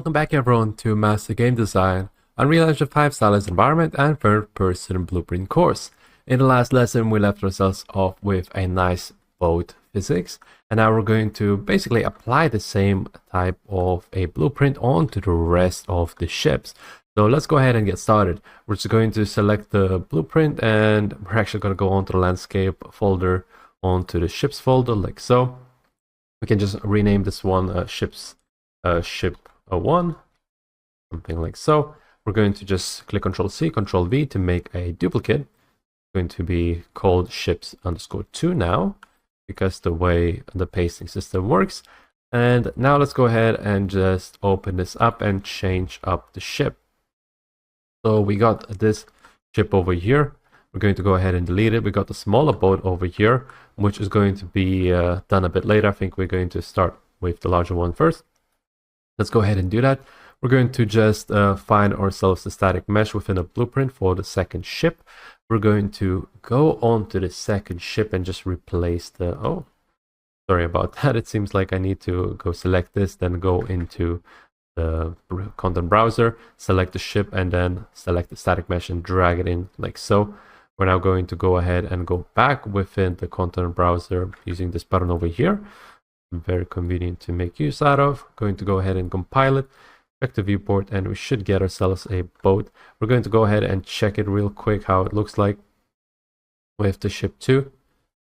Welcome back everyone to Master Game Design, Unreal Engine 5 Stylized Environment and Third Person Blueprint course. In the last lesson we left ourselves off with a nice boat physics, and now we're going to basically apply the same type of a blueprint onto the rest of the ships. So let's go ahead and get started. We're just going to select the blueprint and we're actually going to go onto the landscape folder, onto the ships folder like so. We can just rename this one ship 1, something like so. We're going to just click Ctrl C, Ctrl V to make a duplicate. It's going to be called ships_2 now, because the way the pasting system works. And now let's go ahead and just open this up and change up the ship. So we got this ship over here. We're going to go ahead and delete it. We got the smaller boat over here, which is going to be done a bit later. I think we're going to start with the larger one first. Let's go ahead and do that. We're going to just find ourselves a static mesh within a blueprint for the second ship. We're going to go on to the second ship and just replace the... Oh, sorry about that. It seems like I need to go select this, then go into the content browser, select the ship, and then select the static mesh and drag it in like so. We're now going to go ahead and go back within the content browser using this button over here. Very convenient to make use out of. Going to go ahead and compile it, check the viewport, and we should get ourselves a boat. We're going to go ahead and check it real quick how it looks like with the ship 2.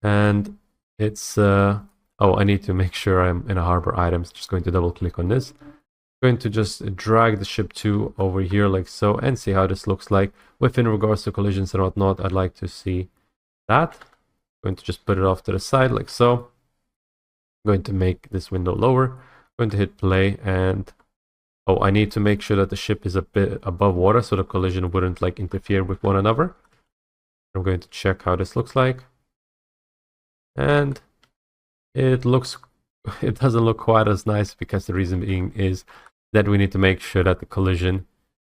And it's oh, I need to make sure I'm in a harbor items. Just going to double click on this. Going to just drag the ship 2 over here like so and see how this looks like. Within regards to collisions and whatnot, I'd like to see that. Going to just put it off to the side like so. Going to make this window lower. Going to hit play, and oh, I need to make sure that the ship is a bit above water so the collision wouldn't like interfere with one another. I'm going to check how this looks like, and it doesn't look quite as nice, because the reason being is that we need to make sure that the collision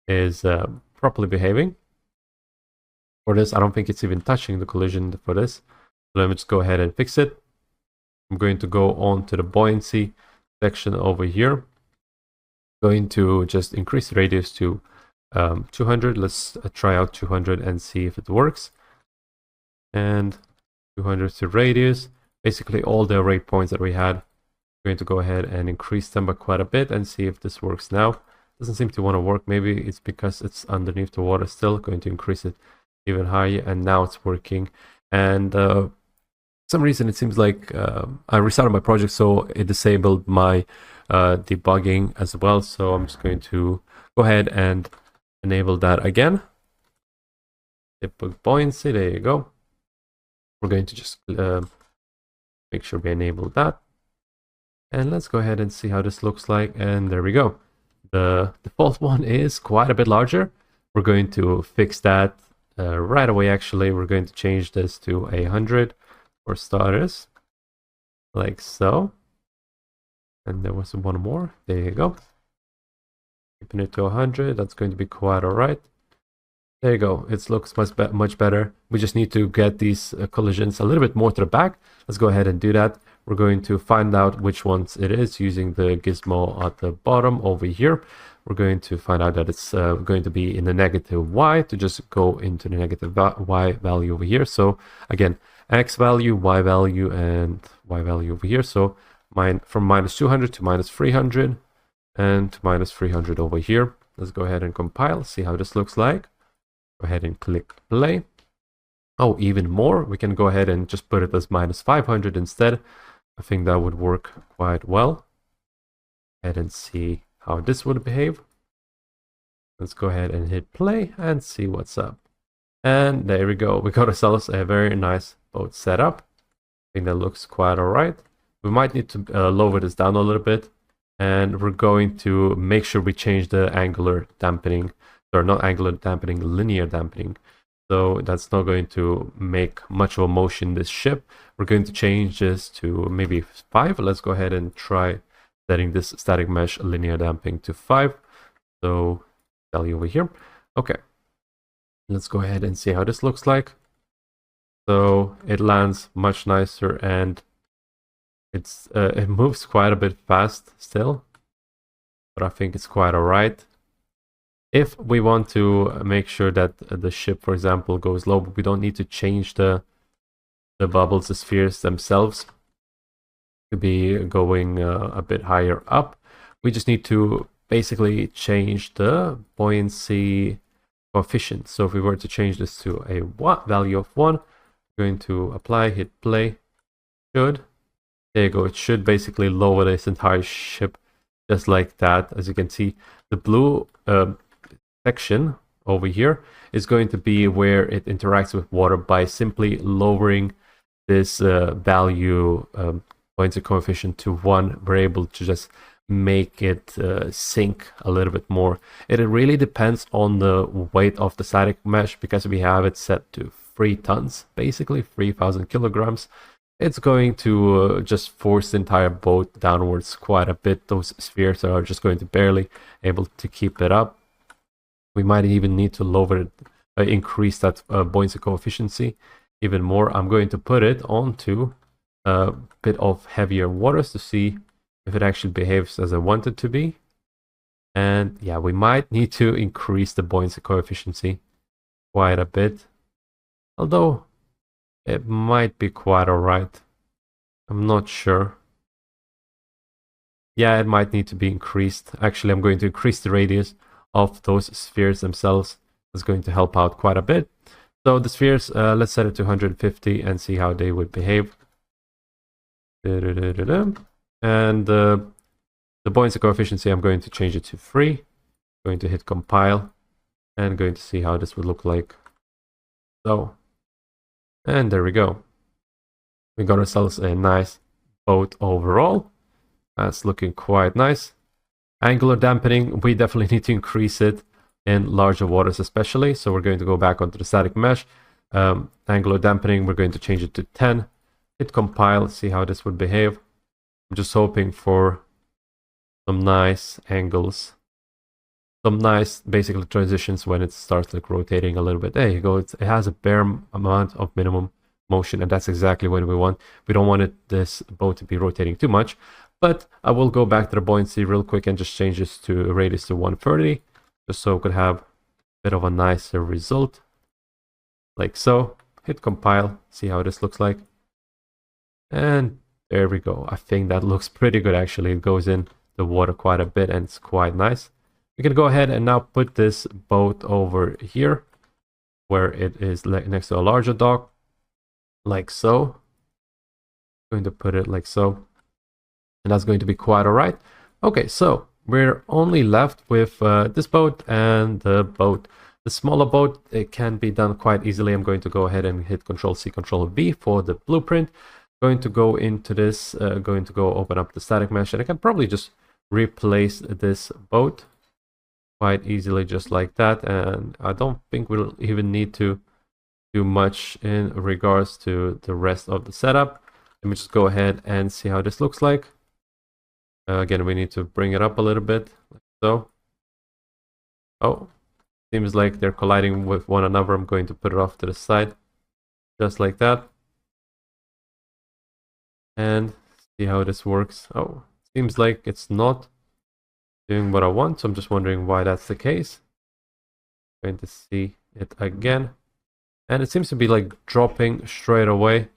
is properly behaving. For this, I don't think it's even touching the collision for this. So let me just go ahead and fix it. I'm going to go on to the buoyancy section over here. Going to just increase the radius to 200. Let's try out 200 and see if it works. And 200 to radius. Basically all the array points that we had. I'm going to go ahead and increase them by quite a bit and see if this works now. Doesn't seem to want to work. Maybe it's because it's underneath the water still. Going to increase it even higher, and now it's working. And some reason it seems like I restarted my project, so it disabled my debugging as well. So I'm just going to go ahead and enable that again. Debug buoyancy, there you go. We're going to just make sure we enable that, and let's go ahead and see how this looks like. And there we go. The default one is quite a bit larger. We're going to fix that right away. Actually, we're going to change this to 100 for starters, like so. And there was one more. There you go. Keeping it to 100. That's going to be quite all right. There you go. It looks much better. We just need to get these collisions a little bit more to the back. Let's go ahead and do that. We're going to find out which ones it is using the gizmo at the bottom over here. We're going to find out that it's going to be in the negative y, to just go into the negative y value over here. So again, x value, y value, and y value over here. So from -200 to -300, and to -300 over here. Let's go ahead and compile, see how this looks like. Go ahead and click play. Oh, even more. We can go ahead and just put it as -500 instead. I think that would work quite well. Go ahead and see how this would behave. Let's go ahead and hit play and see what's up. And there we go. We got ourselves a very nice boat setup. I think that looks quite all right. We might need to lower this down a little bit. And we're going to make sure we change the angular dampening. Or not angular dampening, linear dampening. So that's not going to make much of a motion in this ship. We're going to change this to maybe 5. Let's go ahead and try setting this static mesh linear damping to 5. So value over here. Okay. Let's go ahead and see how this looks like. So it lands much nicer, and it moves quite a bit fast still. but I think it's quite alright. If we want to make sure that the ship, for example, goes low, but we don't need to change the bubbles, the spheres themselves to be going a bit higher up. We just need to basically change the buoyancy coefficient. So if we were to change this to a value of 1, we're going to apply, hit play. There you go. It should basically lower this entire ship just like that. As you can see, the blue section over here is going to be where it interacts with water by simply lowering this value buoyancy coefficient to 1. We're able to just make it sink a little bit more. It really depends on the weight of the static mesh, because we have it set to 3 tons, basically 3,000 kilograms. It's going to just force the entire boat downwards quite a bit. Those spheres are just going to barely able to keep it up. We might even need to lower it, increase that buoyancy coefficient even more. I'm going to put it onto a bit of heavier waters to see if it actually behaves as I want it to be. And yeah, we might need to increase the buoyancy coefficient quite a bit, although it might be quite alright. I'm not sure. Yeah, it might need to be increased. Actually, I'm going to increase the radius of those spheres themselves. That's going to help out quite a bit. So the spheres, let's set it to 150 and see how they would behave. And the buoyancy coefficient, I'm going to change it to 3. Going to hit compile and going to see how this would look like. So, and there we go. We got ourselves a nice boat overall. That's looking quite nice. Angular dampening, we definitely need to increase it in larger waters especially. So we're going to go back onto the static mesh. Angular dampening, we're going to change it to 10. Hit compile, see how this would behave. I'm just hoping for some nice angles. Some nice basically transitions when it starts like rotating a little bit. There you go. It has a bare amount of minimum motion, and that's exactly what we want. We don't want this boat to be rotating too much. But I will go back to the buoyancy real quick and just change this to a radius to 130, just so we could have a bit of a nicer result. Like so. Hit compile, see how this looks like. And there we go. I think that looks pretty good actually. It goes in the water quite a bit and it's quite nice. We can go ahead and now put this boat over here where it is next to a larger dock, like so. I'm going to put it like so. And that's going to be quite alright. Okay, so we're only left with this boat and the boat. The smaller boat, it can be done quite easily. I'm going to go ahead and hit Control-C, Control-V for the blueprint. Going to go into this, going to go open up the static mesh, and I can probably just replace this boat quite easily just like that. And I don't think we'll even need to do much in regards to the rest of the setup. Let me just go ahead and see how this looks like. Again, we need to bring it up a little bit, like so. Oh, seems like they're colliding with one another. I'm going to put it off to the side, just like that. And see how this works. Oh, seems like it's not doing what I want, so I'm just wondering why that's the case. Going to see it again. And it seems to be like dropping straight away.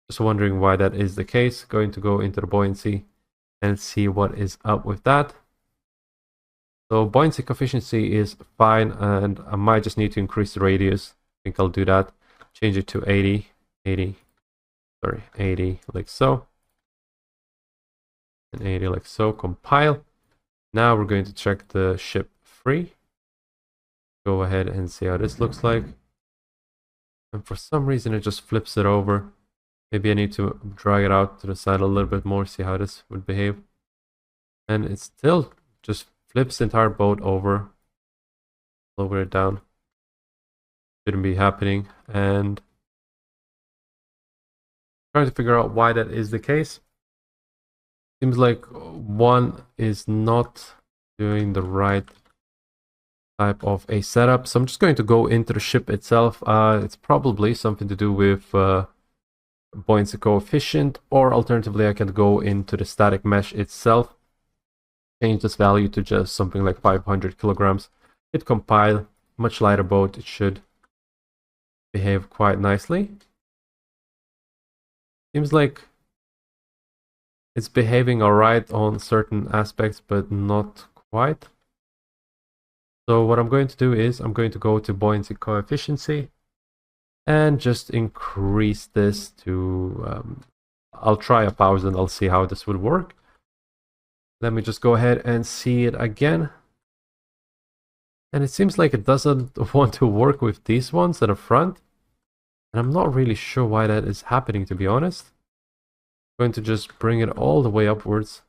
Just wondering why that is the case. Going to go into the buoyancy and see what is up with that. So buoyancy coefficient is fine, and I might just need to increase the radius. I think I'll do that. Change it to 80, like so. And 80 like so. Compile. Now we're going to check the ship free. Go ahead and see how this looks like. And for some reason it just flips it over. Maybe I need to drag it out to the side a little bit more, see how this would behave. And it still just flips the entire boat over. Lower it down. Shouldn't be happening. And trying to figure out why that is the case. Seems like one is not doing the right type of a setup. So I'm just going to go into the ship itself. It's probably something to do with buoyancy coefficient, or alternatively I can go into the static mesh itself change this value to just something like 500 kilograms. Hit compile, much lighter boat, it should behave quite nicely. Seems like it's behaving alright on certain aspects, but not quite. So what I'm going to do is I'm going to go to buoyancy coefficient and just increase this to, I'll try 1,000, I'll see how this would work. Let me just go ahead and see it again. And it seems like it doesn't want to work with these ones at the front. And I'm not really sure why that is happening, to be honest. I'm going to just bring it all the way upwards.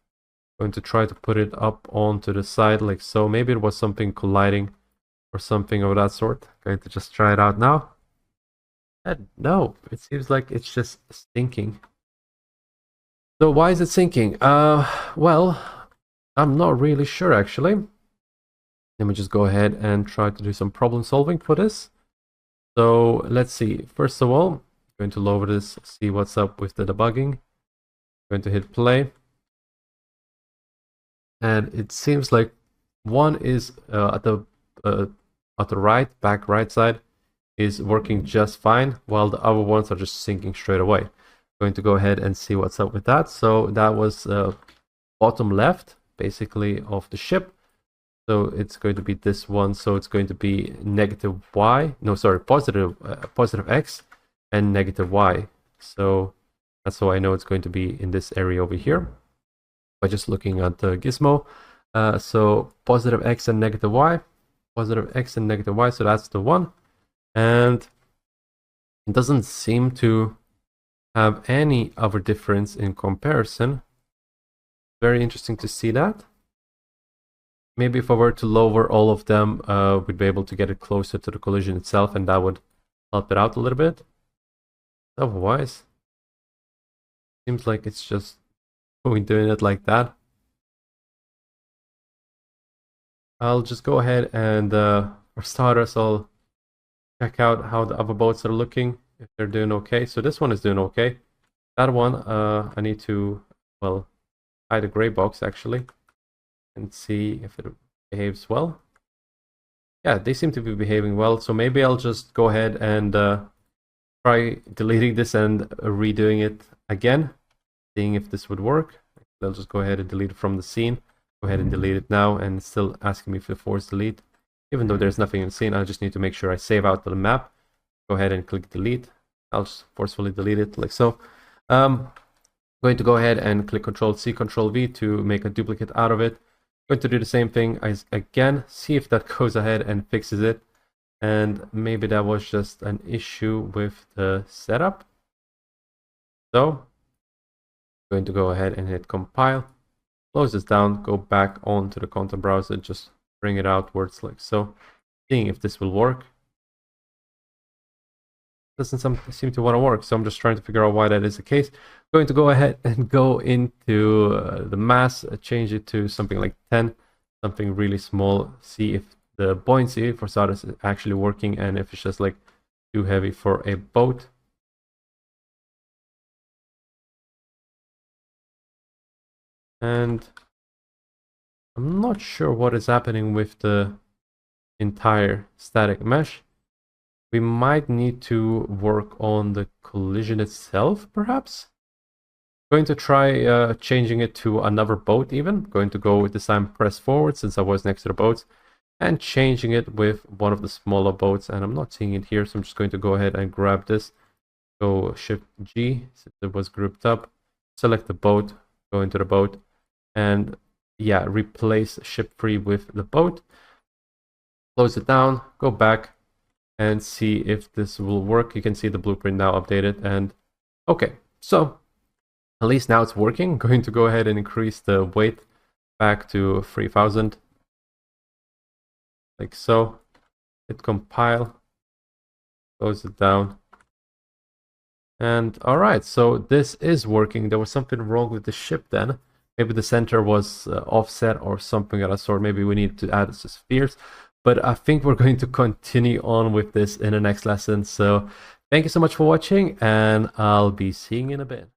I'm going to try to put it up onto the side like so. Maybe it was something colliding or something of that sort. I'm going to just try it out now. And no, it seems like it's just sinking. So why is it sinking? Well, I'm not really sure actually. Let me just go ahead and try to do some problem solving for this. So let's see. First of all, I'm going to lower this, see what's up with the debugging. I'm going to hit play. And it seems like one is at the back right side is working just fine, while the other ones are just sinking straight away. I'm going to go ahead and see what's up with that. So that was bottom left, basically, of the ship. So it's going to be this one. So it's going to be negative y. No, sorry, positive x and negative y. So that's how I know it's going to be in this area over here by just looking at the gizmo. So positive x and negative y. Positive x and negative y. So that's the one. And it doesn't seem to have any other difference in comparison. Very interesting to see that. Maybe if I were to lower all of them, we'd be able to get it closer to the collision itself, and that would help it out a little bit. Otherwise, seems like it's just doing it like that. I'll just go ahead and for starters, I'll check out how the other boats are looking, if they're doing okay. So this one is doing okay. That one, I need to, well, hide the gray box actually and see if it behaves well. Yeah, they seem to be behaving well. So maybe I'll just go ahead and try deleting this and redoing it again, seeing if this would work. I'll just go ahead and delete it from the scene. Go ahead and delete it now, and it's still asking me for force delete. Even though there's nothing in the scene, I just need to make sure I save out the map. Go ahead and click delete. I'll just forcefully delete it like so. I'm going to go ahead and click Ctrl-C, Ctrl-V to make a duplicate out of it. Going to do the same thing as again, see if that goes ahead and fixes it. And maybe that was just an issue with the setup. So I'm going to go ahead and hit compile, close this down, go back onto the content browser, just bring it outwards like so, seeing if this will work. Doesn't seem to want to work, so I'm just trying to figure out why that is the case. I'm going to go ahead and go into the mass, change it to something like 10, something really small, see if the buoyancy for starters is actually working and if it's just like too heavy for a boat. And I'm not sure what is happening with the entire static mesh. We might need to work on the collision itself, perhaps. Going to try changing it to another boat even. Going to go with this time press forward since I was next to the boats. And changing it with one of the smaller boats. And I'm not seeing it here, so I'm just going to go ahead and grab this. Go Shift G since it was grouped up. Select the boat, go into the boat. And yeah, replace ship 3 with the boat. Close it down, go back. And see if this will work. You can see the blueprint now updated, and okay, so at least now it's working. I'm going to go ahead and increase the weight back to 3000 like so. Hit compile, close it down, and all right, so this is working. There was something wrong with the ship then. Maybe the center was offset or something of that sort. Maybe we need to add spheres. But I think we're going to continue on with this in the next lesson. So thank you so much for watching, and I'll be seeing you in a bit.